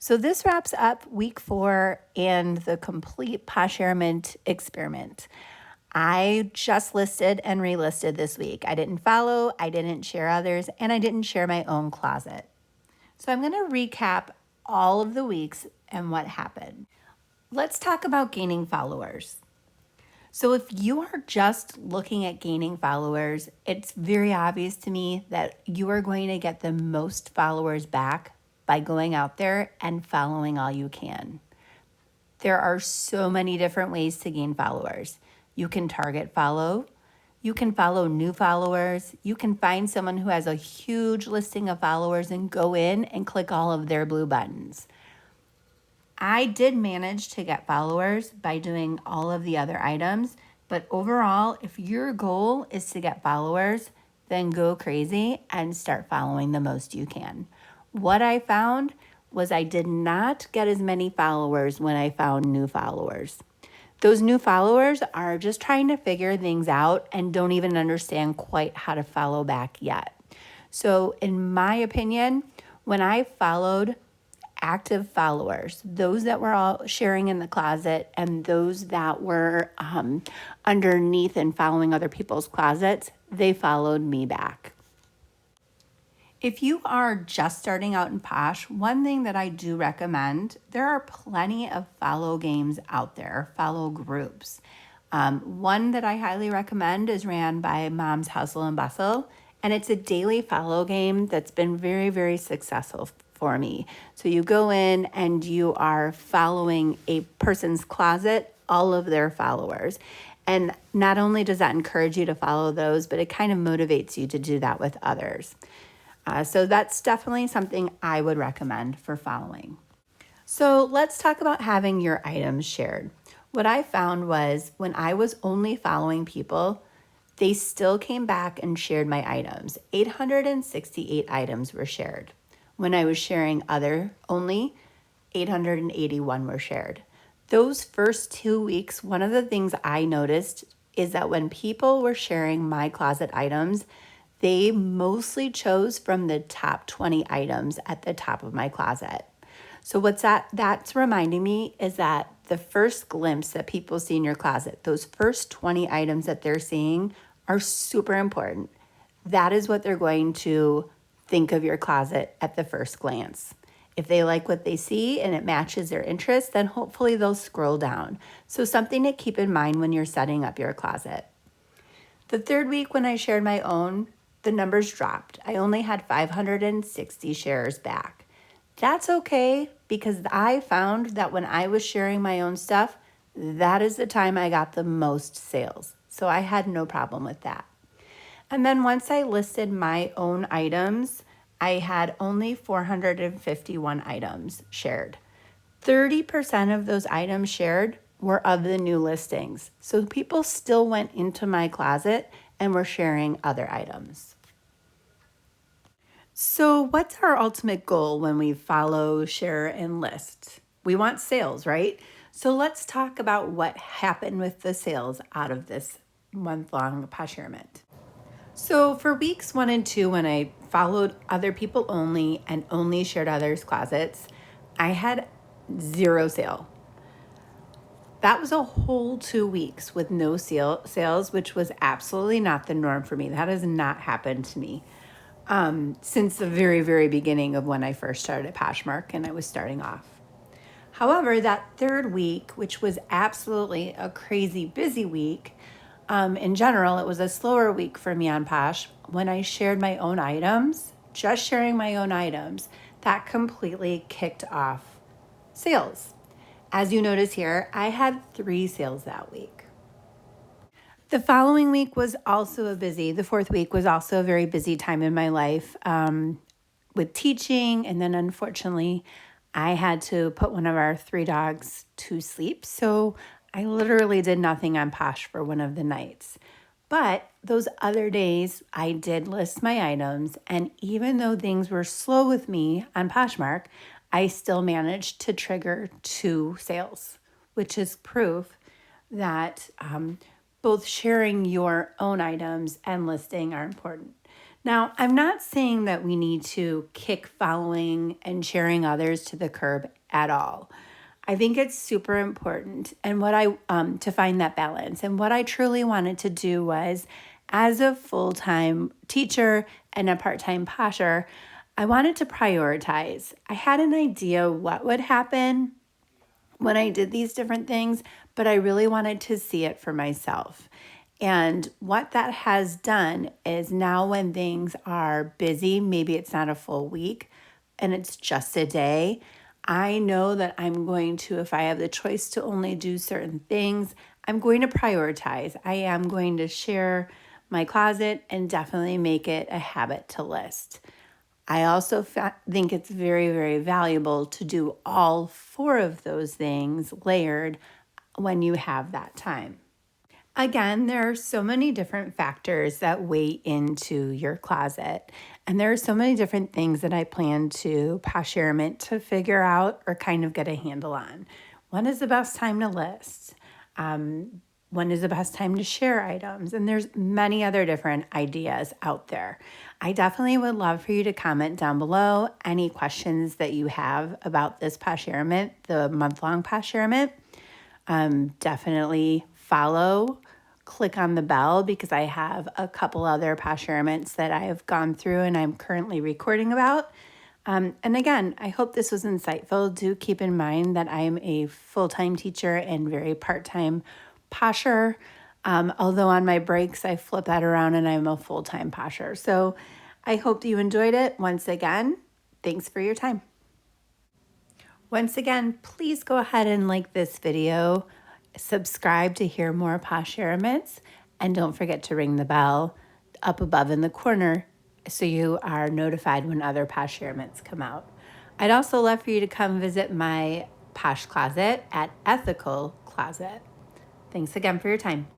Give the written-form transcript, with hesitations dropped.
So this wraps up week 4 and the complete Poshiriment experiment. I just listed and relisted this week. I didn't follow, I didn't share others, and I didn't share my own closet. So I'm going to recap all of the weeks and what happened. Let's talk about gaining followers. So if you are just looking at gaining followers, it's very obvious to me that you are going to get the most followers back by going out there and following all you can. There are so many different ways to gain followers. You can target follow, you can follow new followers, you can find someone who has a huge listing of followers and go in and click all of their blue buttons. I did manage to get followers by doing all of the other items, but overall, if your goal is to get followers, then go crazy and start following the most you can. What I found was I did not get as many followers when I found new followers. Those new followers are just trying to figure things out and don't even understand quite how to follow back yet. So in my opinion, when I followed active followers, those that were all sharing in the closet and those that were underneath and following other people's closets, they followed me back. If you are just starting out in Posh, one thing that I do recommend, there are plenty of follow games out there, follow groups. One that I highly recommend is ran by Mom's Hustle and Bustle, and it's a daily follow game that's been very, very successful for me. So you go in and you are following a person's closet, all of their followers. And not only does that encourage you to follow those, but it kind of motivates you to do that with others. So that's definitely something I would recommend for following. So let's talk about having your items shared. What I found was when I was only following people, they still came back and shared my items. 868 items were shared. When I was sharing other only, 881 were shared. Those first 2 weeks, one of the things I noticed is that when people were sharing my closet items, they mostly chose from the top 20 items at the top of my closet. So that's reminding me is that the first glimpse that people see in your closet, those first 20 items that they're seeing are super important. That is what they're going to think of your closet at the first glance. If they like what they see and it matches their interests, then hopefully they'll scroll down. So something to keep in mind when you're setting up your closet. The third week when I shared my own, the numbers dropped. I only had 560 shares back. That's okay because I found that when I was sharing my own stuff, that is the time I got the most sales. So I had no problem with that. And then once I listed my own items, I had only 451 items shared. 30% of those items shared were of the new listings. So people still went into my closet and were sharing other items. So what's our ultimate goal when we follow, share, and list? We want sales, right? So let's talk about what happened with the sales out of this month-long Poshiriment. So for weeks 1 and 2, when I followed other people only and only shared others' closets, I had 0 sale. That was a whole 2 weeks with no sales, which was absolutely not the norm for me. That has not happened to me since the very, very beginning of when I first started at Poshmark and I was starting off. However, that third week, which was absolutely a crazy busy week, in general, it was a slower week for me on Posh. When I shared my own items, just sharing my own items, that completely kicked off sales. As you notice here, I had 3 sales that week. The following week was also the 4th week was also a very busy time in my life with teaching. And then unfortunately, I had to put one of our 3 dogs to sleep. So I literally did nothing on Posh for one of the nights. But those other days, I did list my items. And even though things were slow with me on Poshmark, I still managed to trigger 2 sales, which is proof that both sharing your own items and listing are important. Now, I'm not saying that we need to kick following and sharing others to the curb at all. I think it's super important and what I to find that balance. And what I truly wanted to do was, as a full-time teacher and a part-time posher, I wanted to prioritize. I had an idea what would happen when I did these different things, but I really wanted to see it for myself. And what that has done is now when things are busy, maybe it's not a full week and it's just a day, I know that I'm going to, if I have the choice to only do certain things, I'm going to prioritize. I am going to share my closet and definitely make it a habit to list. I also think it's very, very valuable to do all four of those things layered when you have that time. Again, there are so many different factors that weigh into your closet. And there are so many different things that I plan to Poshiriment to figure out or kind of get a handle on. When is the best time to list? When is the best time to share items? And there's many other different ideas out there. I definitely would love for you to comment down below any questions that you have about this Poshiriment, the month-long Poshiriment. Definitely follow, click on the bell because I have a couple other Posh-iriments that I have gone through and I'm currently recording about. And again, I hope this was insightful. Do keep in mind that I am a full-time teacher and very part-time posher. Although on my breaks, I flip that around and I'm a full-time posher. So I hope you enjoyed it. Once again, thanks for your time. Once again, please go ahead and like this video, subscribe to hear more Posh-iriments, and don't forget to ring the bell up above in the corner so you are notified when other Posh-iriments come out. I'd also love for you to come visit my Posh closet at Ethicalcloset. Thanks again for your time.